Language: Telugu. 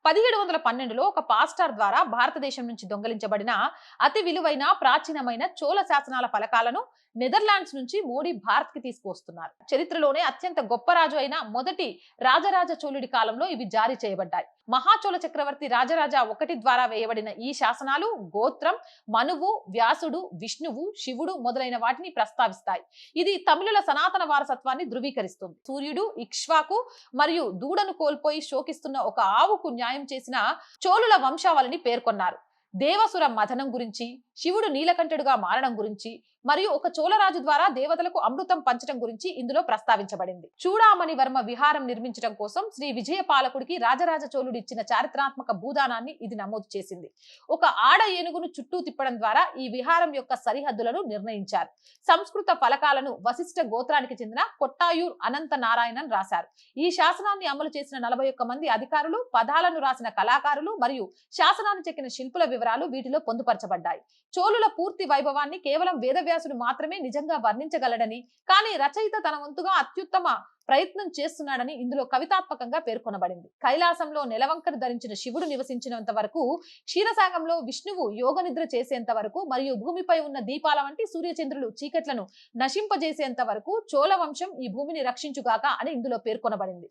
1712లో ఒక పాస్టర్ ద్వారా భారతదేశం నుంచి దొంగిలించబడిన అతి విలువైన ప్రాచీనమైన చోళ శాసనాల ఫలకాలను నెదర్లాండ్స్ నుంచి మోడీ భారత్ కి తీసుకువస్తున్నారు. చరిత్రలోనే అత్యంత గొప్ప రాజు అయిన మొదటి రాజరాజ చోళుడి కాలంలో ఇవి జారీ చేయబడ్డాయి. మహాచోళ చక్రవర్తి రాజరాజ 1 ద్వారా వేయబడిన ఈ శాసనాలు గోత్రం, మనువు, వ్యాసుడు, విష్ణువు, శివుడు మొదలైన వాటిని ప్రస్తావిస్తాయి. ఇది తమిళుల సనాతన వారసత్వాన్ని ధృవీకరిస్తుంది. సూర్యుడు, ఇక్ష్వాకు మరియు దూడను కోల్పోయి శోకిస్తున్న ఒక ఆవుకు న్యాయం చేసిన చోళుల వంశావళిని పేర్కొన్నారు. దేవసుర మథనం గురించి, శివుడు నీలకంఠుడుగా మారడం గురించి మరియు ఒక చోళరాజు ద్వారా దేవతలకు అమృతం పంచడం గురించి ఇందులో ప్రస్తావించబడింది. చూడామణి వర్మ విహారం నిర్మించడం కోసం శ్రీ విజయ పాలకుడికి రాజరాజ చోళుడు ఇచ్చిన చారిత్రాత్మక భూదానాన్ని ఇది నమోదు చేసింది. ఒక ఆడ ఏనుగును చుట్టూ తిప్పడం ద్వారా ఈ విహారం యొక్క సరిహద్దులను నిర్ణయించారు. సంస్కృత ఫలకాలను వశిష్ఠ గోత్రానికి చెందిన కొట్టాయూర్ అనంత నారాయణన్ రాశారు. ఈ శాసనాన్ని అమలు చేసిన 41 మంది అధికారులు, పదాలను రాసిన కళాకారులు మరియు శాసనాన్ని చెక్కిన శిల్పుల వివరాలు వీటిలో పొందుపరచబడ్డాయి. చోళుల పూర్తి వైభవాన్ని కేవలం వేదవ్యాసుడు మాత్రమే నిజంగా వర్ణించగలడని, కానీ రచయిత తన వంతుగా అత్యుత్తమ ప్రయత్నం చేస్తున్నాడని ఇందులో కవితాత్మకంగా పేర్కొనబడింది. కైలాసంలో నెలవంకను ధరించిన శివుడు నివసించినంత వరకు, క్షీరసాగంలో విష్ణువు యోగ నిద్ర చేసేంత వరకు మరియు భూమిపై ఉన్న దీపాల వంటి సూర్యచంద్రులు చీకట్లను నశింపజేసేంత వరకు చోళ వంశం ఈ భూమిని రక్షించుగాక అని ఇందులో పేర్కొనబడింది.